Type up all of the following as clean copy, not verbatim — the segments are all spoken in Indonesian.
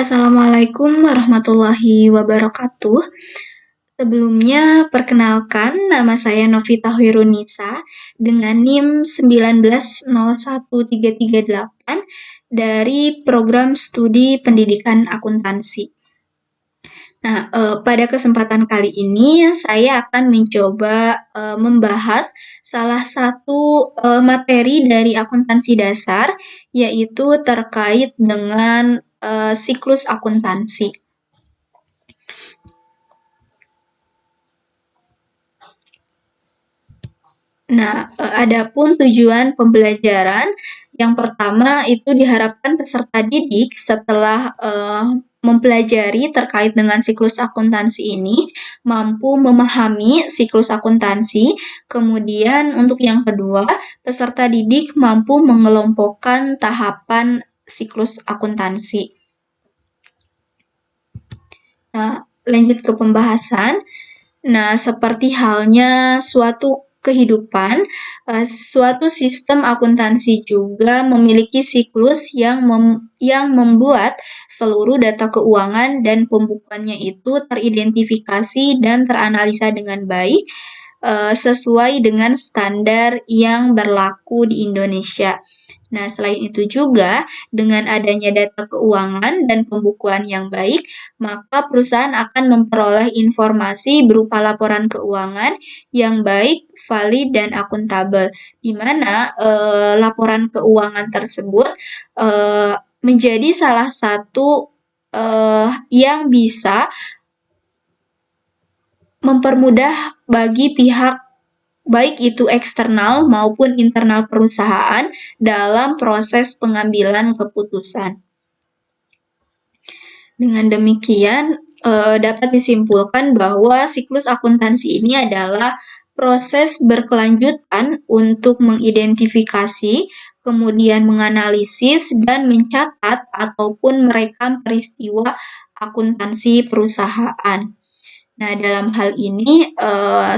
Assalamualaikum warahmatullahi wabarakatuh. Sebelumnya, perkenalkan nama saya Novita Hoirunisa dengan NIM 19013338 dari Program Studi Pendidikan Akuntansi. Nah, pada kesempatan kali ini saya akan mencoba membahas salah satu materi dari akuntansi dasar, yaitu terkait dengan siklus akuntansi. Nah, adapun tujuan pembelajaran, yang pertama itu diharapkan peserta didik setelah mempelajari terkait dengan siklus akuntansi ini, mampu memahami siklus akuntansi. Kemudian untuk yang kedua, peserta didik mampu mengelompokkan tahapan siklus akuntansi. Nah, lanjut ke pembahasan. Nah, seperti halnya suatu kehidupan, suatu sistem akuntansi juga memiliki siklus yang membuat seluruh data keuangan dan pembukuannya itu teridentifikasi dan teranalisa dengan baik sesuai dengan standar yang berlaku di Indonesia. Nah, selain itu juga, dengan adanya data keuangan dan pembukuan yang baik, maka perusahaan akan memperoleh informasi berupa laporan keuangan yang baik, valid, dan akuntabel, di mana laporan keuangan tersebut menjadi salah satu yang bisa mempermudah bagi pihak baik itu eksternal maupun internal perusahaan dalam proses pengambilan keputusan. Dengan demikian, dapat disimpulkan bahwa siklus akuntansi ini adalah proses berkelanjutan untuk mengidentifikasi, kemudian menganalisis, dan mencatat ataupun merekam peristiwa akuntansi perusahaan. Nah, dalam hal ini,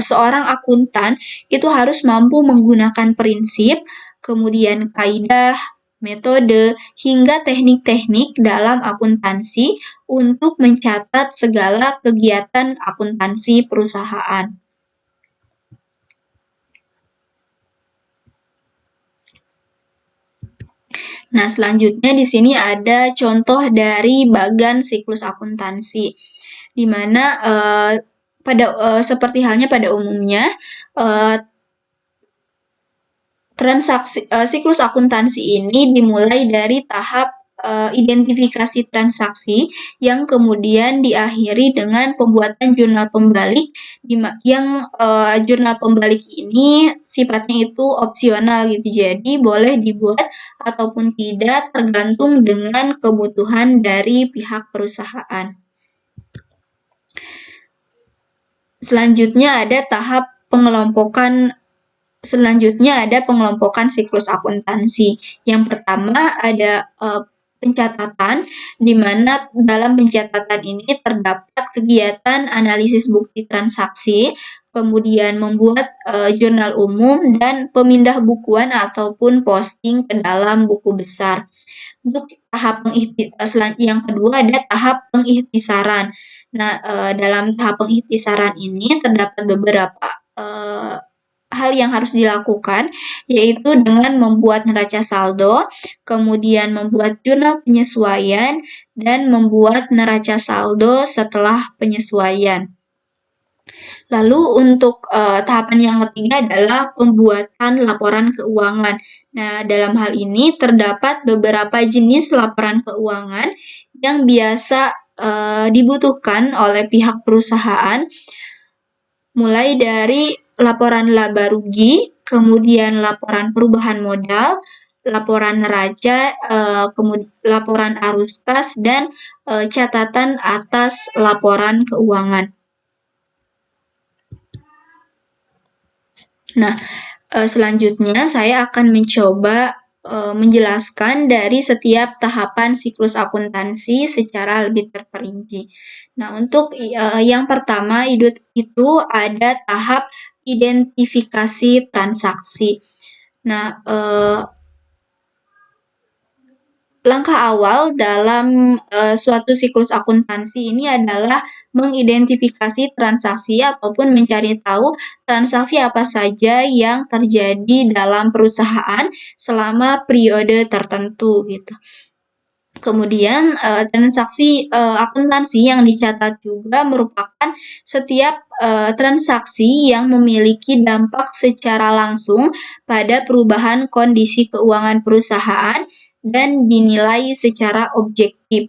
seorang akuntan itu harus mampu menggunakan prinsip, kemudian kaidah, metode, hingga teknik-teknik dalam akuntansi untuk mencatat segala kegiatan akuntansi perusahaan. Nah, selanjutnya di sini ada contoh dari bagan siklus akuntansi, di mana seperti halnya pada umumnya siklus akuntansi ini dimulai dari tahap identifikasi transaksi yang kemudian diakhiri dengan pembuatan jurnal pembalik yang jurnal pembalik ini sifatnya itu opsional gitu, jadi boleh dibuat ataupun tidak tergantung dengan kebutuhan dari pihak perusahaan. Selanjutnya ada pengelompokan siklus akuntansi. Yang pertama ada pencatatan, di mana dalam pencatatan ini terdapat kegiatan analisis bukti transaksi, kemudian membuat jurnal umum, dan pemindah bukuan ataupun posting ke dalam buku besar. Untuk tahap yang kedua ada tahap pengikhtisaran. Nah, dalam tahap pengikhtisaran ini terdapat beberapa hal yang harus dilakukan, yaitu dengan membuat neraca saldo, kemudian membuat jurnal penyesuaian, dan membuat neraca saldo setelah penyesuaian. Lalu untuk tahapan yang ketiga adalah pembuatan laporan keuangan. Nah, dalam hal ini terdapat beberapa jenis laporan keuangan yang biasa dibutuhkan oleh pihak perusahaan, mulai dari laporan laba rugi, kemudian laporan perubahan modal, laporan neraca, kemudian laporan arus kas, dan catatan atas laporan keuangan. Nah, selanjutnya saya akan mencoba menjelaskan dari setiap tahapan siklus akuntansi secara lebih terperinci. Nah, untuk yang pertama itu ada tahap identifikasi transaksi. Nah, langkah awal dalam suatu siklus akuntansi ini adalah mengidentifikasi transaksi ataupun mencari tahu transaksi apa saja yang terjadi dalam perusahaan selama periode tertentu gitu. Kemudian transaksi akuntansi yang dicatat juga merupakan setiap transaksi yang memiliki dampak secara langsung pada perubahan kondisi keuangan perusahaan dan dinilai secara objektif.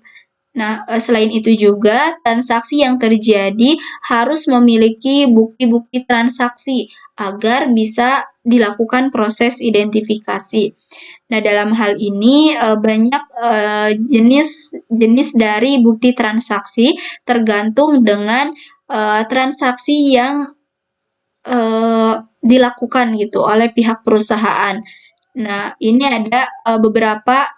Nah, selain itu juga transaksi yang terjadi harus memiliki bukti-bukti transaksi agar bisa dilakukan proses identifikasi. Nah, dalam hal ini banyak jenis dari bukti transaksi tergantung dengan transaksi yang dilakukan gitu oleh pihak perusahaan. Nah, ini ada beberapa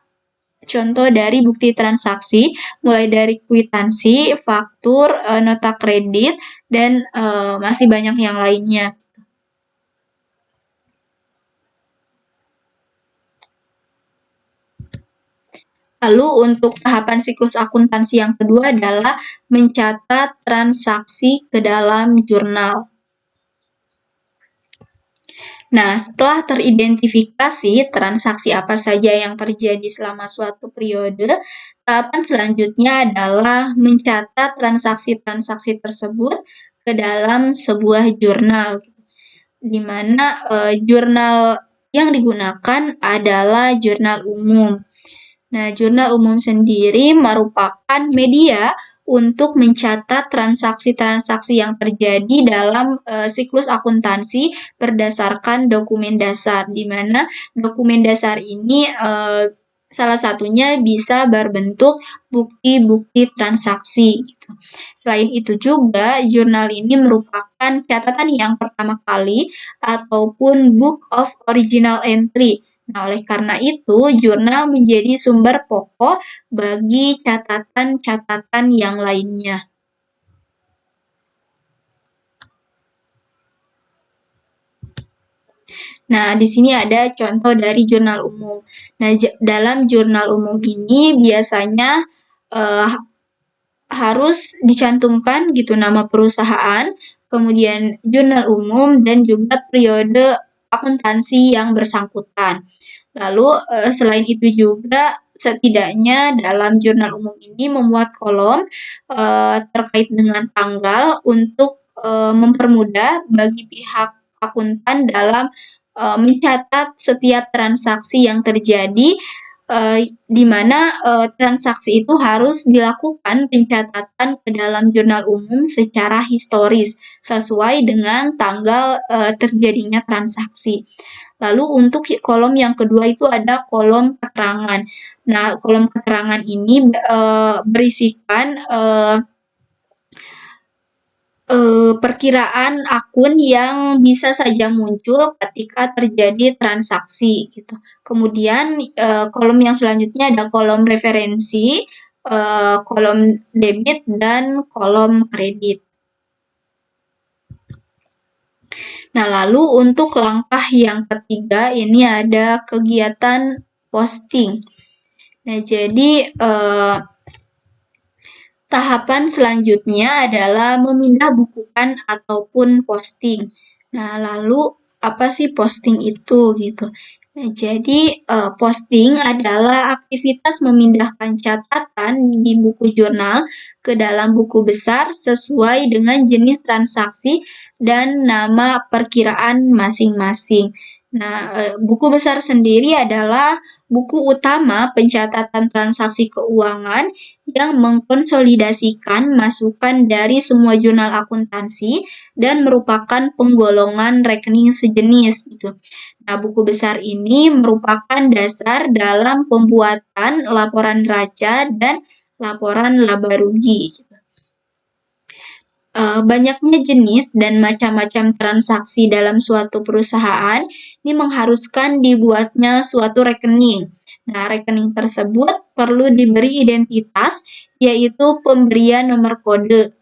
contoh dari bukti transaksi, mulai dari kwitansi, faktur, nota kredit, dan masih banyak yang lainnya. Lalu untuk tahapan siklus akuntansi yang kedua adalah mencatat transaksi ke dalam jurnal. Nah, setelah teridentifikasi transaksi apa saja yang terjadi selama suatu periode, tahapan selanjutnya adalah mencatat transaksi-transaksi tersebut ke dalam sebuah jurnal, di mana jurnal yang digunakan adalah jurnal umum. Nah, jurnal umum sendiri merupakan media untuk mencatat transaksi-transaksi yang terjadi dalam siklus akuntansi berdasarkan dokumen dasar, di mana dokumen dasar ini salah satunya bisa berbentuk bukti-bukti transaksi. Gitu. Selain itu juga, jurnal ini merupakan catatan yang pertama kali ataupun book of original entry. Nah, oleh karena itu, jurnal menjadi sumber pokok bagi catatan-catatan yang lainnya. Nah, di sini ada contoh dari jurnal umum. Nah, dalam jurnal umum ini biasanya harus dicantumkan gitu nama perusahaan, kemudian jurnal umum, dan juga periode akuntansi yang bersangkutan. Lalu selain itu juga setidaknya dalam jurnal umum ini memuat kolom terkait dengan tanggal untuk mempermudah bagi pihak akuntan dalam mencatat setiap transaksi yang terjadi, di mana transaksi itu harus dilakukan pencatatan ke dalam jurnal umum secara historis sesuai dengan tanggal terjadinya transaksi. Lalu untuk kolom yang kedua itu ada kolom keterangan. Nah, kolom keterangan ini berisikan perkiraan akun yang bisa saja muncul ketika terjadi transaksi gitu. Kemudian kolom yang selanjutnya ada kolom referensi, kolom debit, dan kolom kredit. Nah, lalu untuk langkah yang ketiga ini ada kegiatan posting. Nah, jadi tahapan selanjutnya adalah memindah bukukan ataupun posting. Nah, lalu apa sih posting itu gitu? Nah, jadi posting adalah aktivitas memindahkan catatan di buku jurnal ke dalam buku besar sesuai dengan jenis transaksi dan nama perkiraan masing-masing. Nah, buku besar sendiri adalah buku utama pencatatan transaksi keuangan yang mengkonsolidasikan masukan dari semua jurnal akuntansi dan merupakan penggolongan rekening sejenis gitu. Nah, buku besar ini merupakan dasar dalam pembuatan laporan neraca dan laporan laba rugi. Banyaknya jenis dan macam-macam transaksi dalam suatu perusahaan ini mengharuskan dibuatnya suatu rekening. Nah, rekening tersebut perlu diberi identitas, yaitu pemberian nomor kode.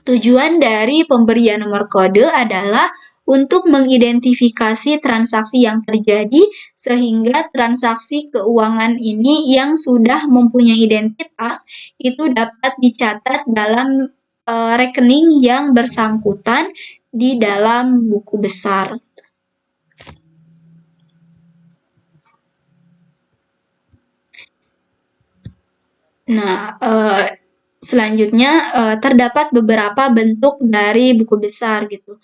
Tujuan dari pemberian nomor kode adalah untuk mengidentifikasi transaksi yang terjadi sehingga transaksi keuangan ini yang sudah mempunyai identitas itu dapat dicatat dalam rekening yang bersangkutan di dalam buku besar. Nah, selanjutnya terdapat beberapa bentuk dari buku besar gitu.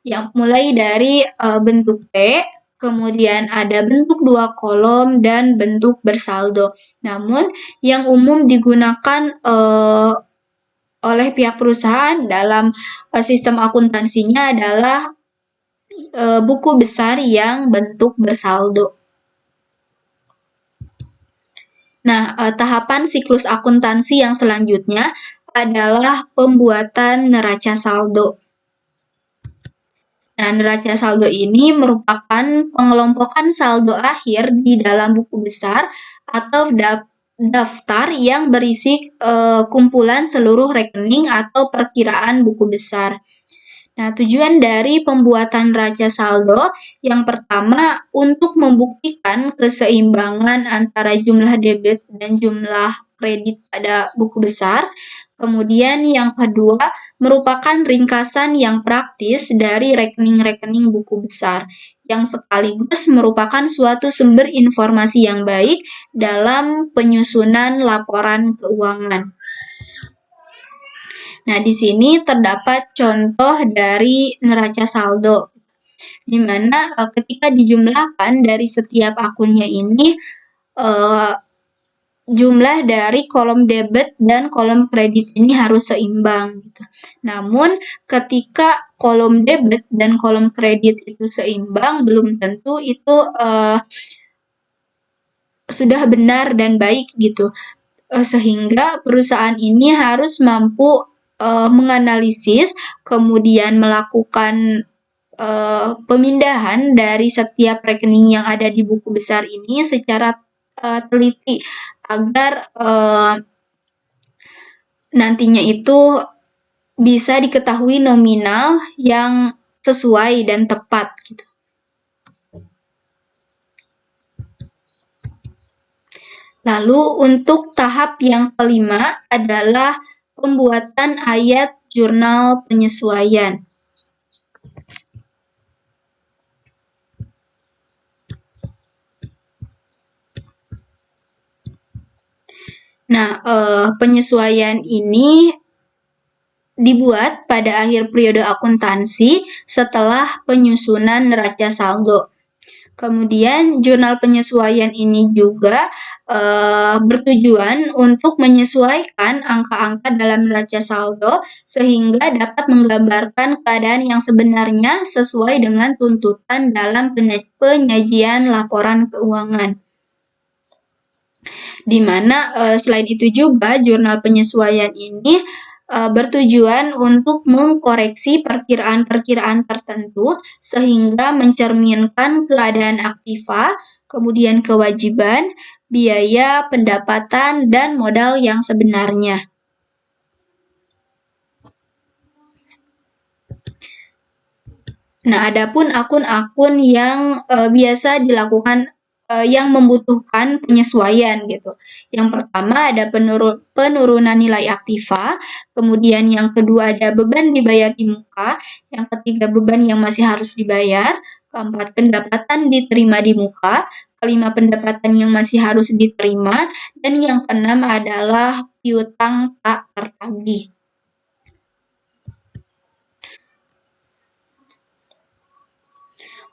Yang mulai dari bentuk T, kemudian ada bentuk 2 kolom dan bentuk bersaldo. Namun yang umum digunakan oleh pihak perusahaan dalam sistem akuntansinya adalah buku besar yang bentuk bersaldo. Nah, tahapan siklus akuntansi yang selanjutnya adalah pembuatan neraca saldo. Nah, neraca saldo ini merupakan pengelompokan saldo akhir di dalam buku besar atau daftar yang berisi kumpulan seluruh rekening atau perkiraan buku besar. Nah, tujuan dari pembuatan neraca saldo yang pertama untuk membuktikan keseimbangan antara jumlah debit dan jumlah kredit pada buku besar. Kemudian yang kedua merupakan ringkasan yang praktis dari rekening-rekening buku besar yang sekaligus merupakan suatu sumber informasi yang baik dalam penyusunan laporan keuangan. Nah, di sini terdapat contoh dari neraca saldo, di mana ketika dijumlahkan dari setiap akunnya ini, jumlah dari kolom debit dan kolom kredit ini harus seimbang. Gitu. Namun, ketika kolom debit dan kolom kredit itu seimbang, belum tentu itu sudah benar dan baik gitu. Sehingga perusahaan ini harus mampu menganalisis, kemudian melakukan pemindahan dari setiap rekening yang ada di buku besar ini secara teliti agar nantinya itu bisa diketahui nominal yang sesuai dan tepat gitu. Lalu untuk tahap yang kelima adalah pembuatan ayat jurnal penyesuaian. Nah, penyesuaian ini dibuat pada akhir periode akuntansi setelah penyusunan neraca saldo. Kemudian jurnal penyesuaian ini juga bertujuan untuk menyesuaikan angka-angka dalam neraca saldo sehingga dapat menggambarkan keadaan yang sebenarnya sesuai dengan tuntutan dalam penyajian laporan keuangan. Di mana selain itu juga jurnal penyesuaian ini bertujuan untuk mengkoreksi perkiraan-perkiraan tertentu sehingga mencerminkan keadaan aktiva, kemudian kewajiban, biaya, pendapatan, dan modal yang sebenarnya. Nah, adapun akun-akun yang biasa dilakukan yang membutuhkan penyesuaian gitu. Yang pertama ada penurunan nilai aktiva, kemudian yang kedua ada beban dibayar di muka, yang ketiga beban yang masih harus dibayar, keempat pendapatan diterima di muka, kelima pendapatan yang masih harus diterima, dan yang keenam adalah piutang tak tertagih.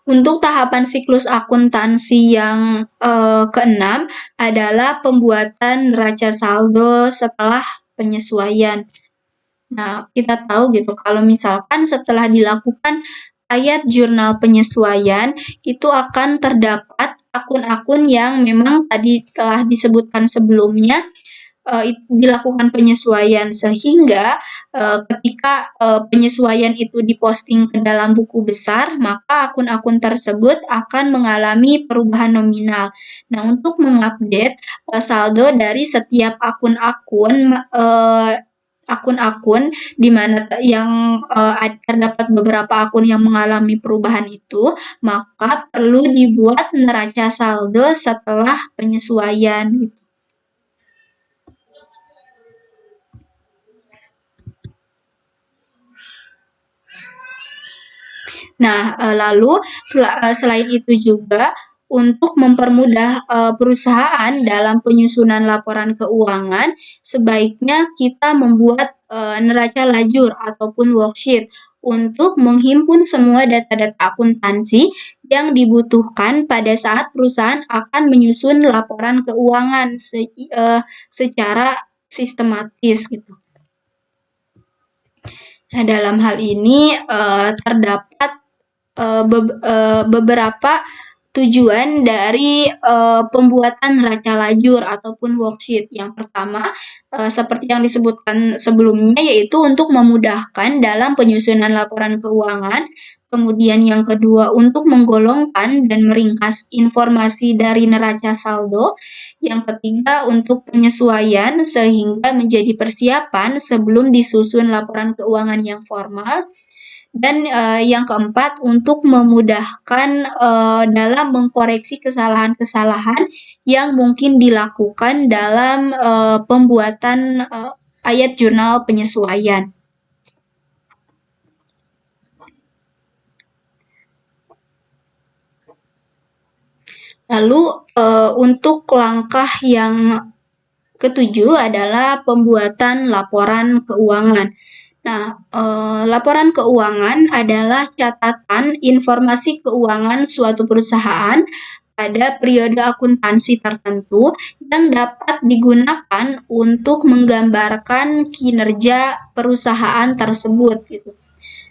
Untuk tahapan siklus akuntansi yang keenam adalah pembuatan neraca saldo setelah penyesuaian. Nah, kita tahu gitu kalau misalkan setelah dilakukan ayat jurnal penyesuaian itu akan terdapat akun-akun yang memang tadi telah disebutkan sebelumnya dilakukan penyesuaian sehingga ketika penyesuaian itu diposting ke dalam buku besar maka akun-akun tersebut akan mengalami perubahan nominal. Nah, untuk mengupdate saldo dari setiap akun-akun akun-akun di mana terdapat beberapa akun yang mengalami perubahan itu, maka perlu dibuat neraca saldo setelah penyesuaian. Nah, lalu selain itu juga untuk mempermudah perusahaan dalam penyusunan laporan keuangan, sebaiknya kita membuat neraca lajur ataupun worksheet untuk menghimpun semua data-data akuntansi yang dibutuhkan pada saat perusahaan akan menyusun laporan keuangan secara sistematis gitu. Nah, dalam hal ini terdapat beberapa tujuan dari pembuatan neraca lajur ataupun worksheet. Yang pertama, seperti yang disebutkan sebelumnya, yaitu untuk memudahkan dalam penyusunan laporan keuangan. Kemudian yang kedua, untuk menggolongkan dan meringkas informasi dari neraca saldo. Yang ketiga, untuk penyesuaian sehingga menjadi persiapan sebelum disusun laporan keuangan yang formal. Dan yang keempat, untuk memudahkan dalam mengkoreksi kesalahan-kesalahan yang mungkin dilakukan dalam pembuatan ayat jurnal penyesuaian. Lalu untuk langkah yang ketujuh adalah pembuatan laporan keuangan. Nah, laporan keuangan adalah catatan informasi keuangan suatu perusahaan pada periode akuntansi tertentu yang dapat digunakan untuk menggambarkan kinerja perusahaan tersebut gitu.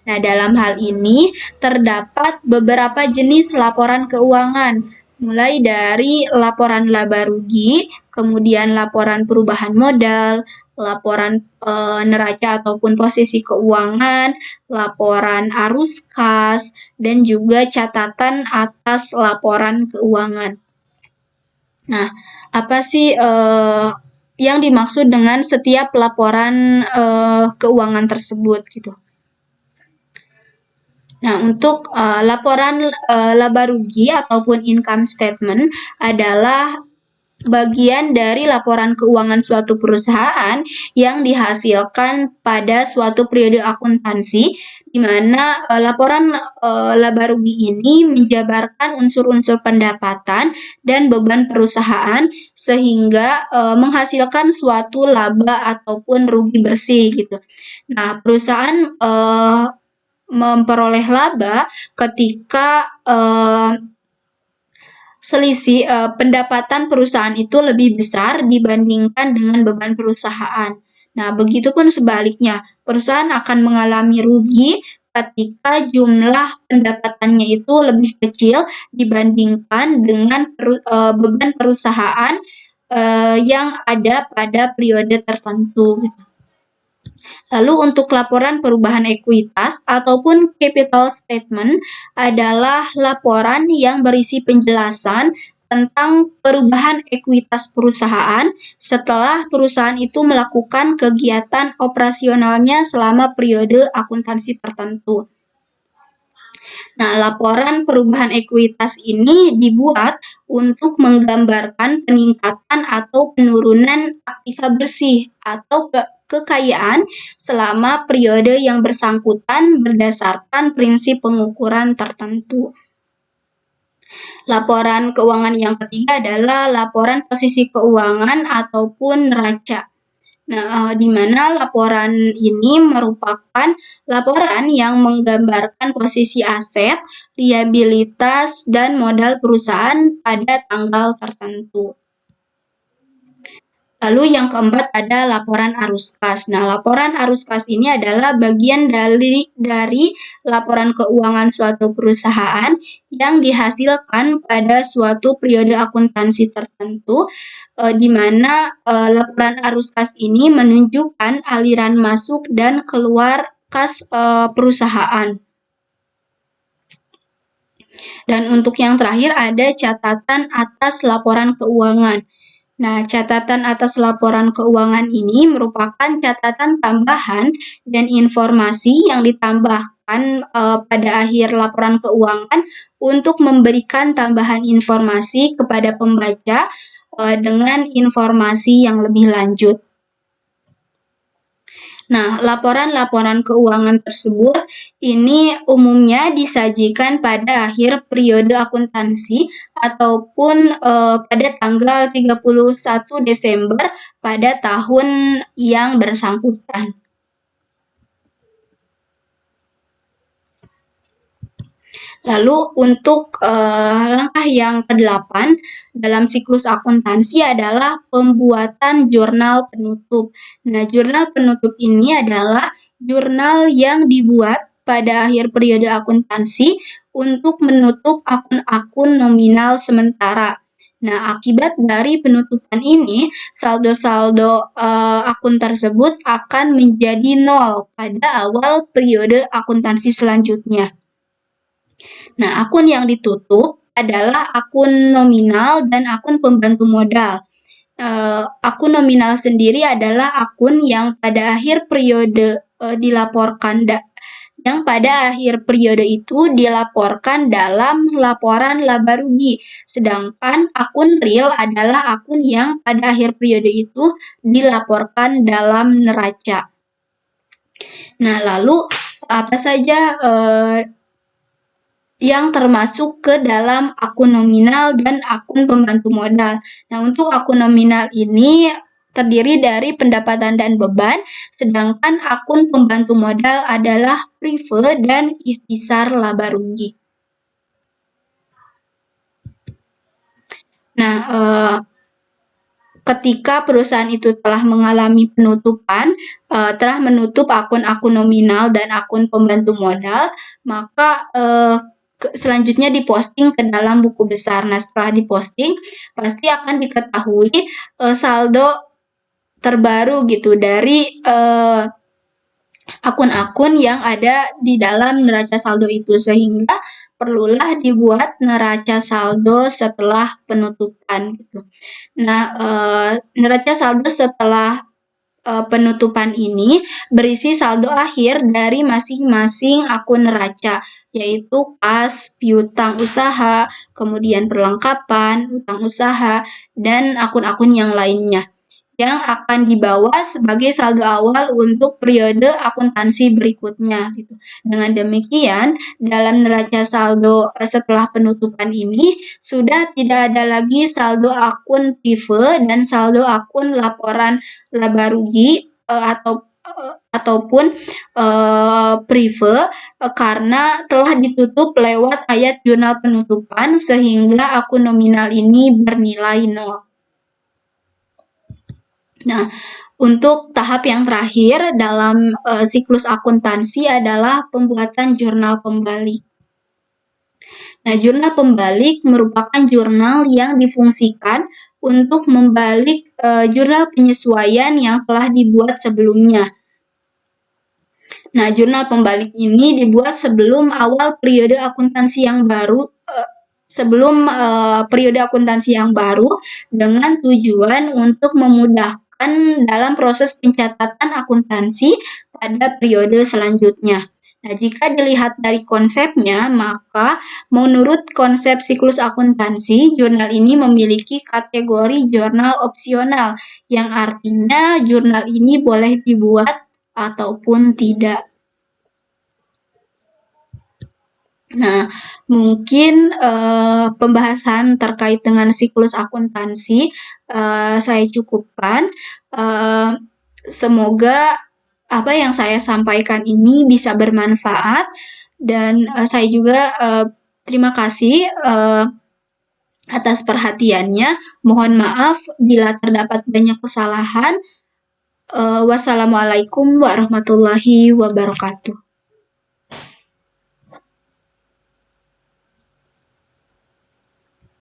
Nah, dalam hal ini terdapat beberapa jenis laporan keuangan, mulai dari laporan laba rugi, kemudian laporan perubahan modal, laporan neraca ataupun posisi keuangan, laporan arus kas, dan juga catatan atas laporan keuangan. Nah, apa sih yang dimaksud dengan setiap laporan keuangan tersebut gitu? Nah, untuk laporan laba rugi ataupun income statement adalah bagian dari laporan keuangan suatu perusahaan yang dihasilkan pada suatu periode akuntansi, di mana laporan laba rugi ini menjabarkan unsur-unsur pendapatan dan beban perusahaan sehingga menghasilkan suatu laba ataupun rugi bersih gitu. Nah, perusahaan memperoleh laba ketika selisih pendapatan perusahaan itu lebih besar dibandingkan dengan beban perusahaan. Nah, begitupun sebaliknya, perusahaan akan mengalami rugi ketika jumlah pendapatannya itu lebih kecil dibandingkan dengan beban perusahaan yang ada pada periode tertentu. Lalu untuk laporan perubahan ekuitas ataupun capital statement adalah laporan yang berisi penjelasan tentang perubahan ekuitas perusahaan setelah perusahaan itu melakukan kegiatan operasionalnya selama periode akuntansi tertentu. Nah, laporan perubahan ekuitas ini dibuat untuk menggambarkan peningkatan atau penurunan aktiva bersih atau kekayaan selama periode yang bersangkutan berdasarkan prinsip pengukuran tertentu. Laporan keuangan yang ketiga adalah laporan posisi keuangan ataupun neraca. Nah, di mana laporan ini merupakan laporan yang menggambarkan posisi aset, liabilitas, dan modal perusahaan pada tanggal tertentu. Lalu yang keempat ada laporan arus kas. Nah, laporan arus kas ini adalah bagian dari laporan keuangan suatu perusahaan yang dihasilkan pada suatu periode akuntansi tertentu, di mana laporan arus kas ini menunjukkan aliran masuk dan keluar kas perusahaan. Dan untuk yang terakhir ada catatan atas laporan keuangan. Nah, catatan atas laporan keuangan ini merupakan catatan tambahan dan informasi yang ditambahkan pada akhir laporan keuangan untuk memberikan tambahan informasi kepada pembaca dengan informasi yang lebih lanjut. Nah, laporan-laporan keuangan tersebut ini umumnya disajikan pada akhir periode akuntansi ataupun pada tanggal 31 Desember pada tahun yang bersangkutan. Lalu untuk langkah yang ke-8 dalam siklus akuntansi adalah pembuatan jurnal penutup. Nah, jurnal penutup ini adalah jurnal yang dibuat pada akhir periode akuntansi untuk menutup akun-akun nominal sementara. Nah, akibat dari penutupan ini, saldo-saldo akun tersebut akan menjadi nol pada awal periode akuntansi selanjutnya. Nah, akun yang ditutup adalah akun nominal dan akun pembantu modal. Akun nominal sendiri adalah akun yang pada akhir periode yang pada akhir periode itu dilaporkan dalam laporan laba rugi. Sedangkan akun real adalah akun yang pada akhir periode itu dilaporkan dalam neraca. Nah, lalu apa saja yang termasuk ke dalam akun nominal dan akun pembantu modal. Nah, untuk akun nominal ini terdiri dari pendapatan dan beban, sedangkan akun pembantu modal adalah prive dan ikhtisar laba rugi. Nah, ketika perusahaan itu telah mengalami penutupan, telah menutup akun-akun nominal dan akun pembantu modal, maka selanjutnya diposting ke dalam buku besar. Nah, setelah diposting, pasti akan diketahui saldo terbaru gitu dari akun-akun yang ada di dalam neraca saldo itu, sehingga perlulah dibuat neraca saldo setelah penutupan gitu. Nah, neraca saldo setelah penutupan ini berisi saldo akhir dari masing-masing akun neraca, yaitu kas, piutang usaha, kemudian perlengkapan, utang usaha, dan akun-akun yang lainnya yang akan dibawa sebagai saldo awal untuk periode akuntansi berikutnya gitu. Dengan demikian, dalam neraca saldo setelah penutupan ini sudah tidak ada lagi saldo akun prive dan saldo akun laporan laba rugi ataupun prive karena telah ditutup lewat ayat jurnal penutupan sehingga akun nominal ini bernilai nol. Nah, untuk tahap yang terakhir dalam siklus akuntansi adalah pembuatan jurnal pembalik. Nah, jurnal pembalik merupakan jurnal yang difungsikan untuk membalik jurnal penyesuaian yang telah dibuat sebelumnya. Nah, jurnal pembalik ini dibuat sebelum awal periode akuntansi yang baru, dengan tujuan untuk memudahkan dalam proses pencatatan akuntansi pada periode selanjutnya. Nah, jika dilihat dari konsepnya, maka menurut konsep siklus akuntansi, jurnal ini memiliki kategori jurnal opsional, yang artinya jurnal ini boleh dibuat ataupun tidak. Nah, mungkin pembahasan terkait dengan siklus akuntansi saya cukupkan. Semoga apa yang saya sampaikan ini bisa bermanfaat dan saya juga terima kasih atas perhatiannya. Mohon maaf bila terdapat banyak kesalahan. Wassalamualaikum warahmatullahi wabarakatuh.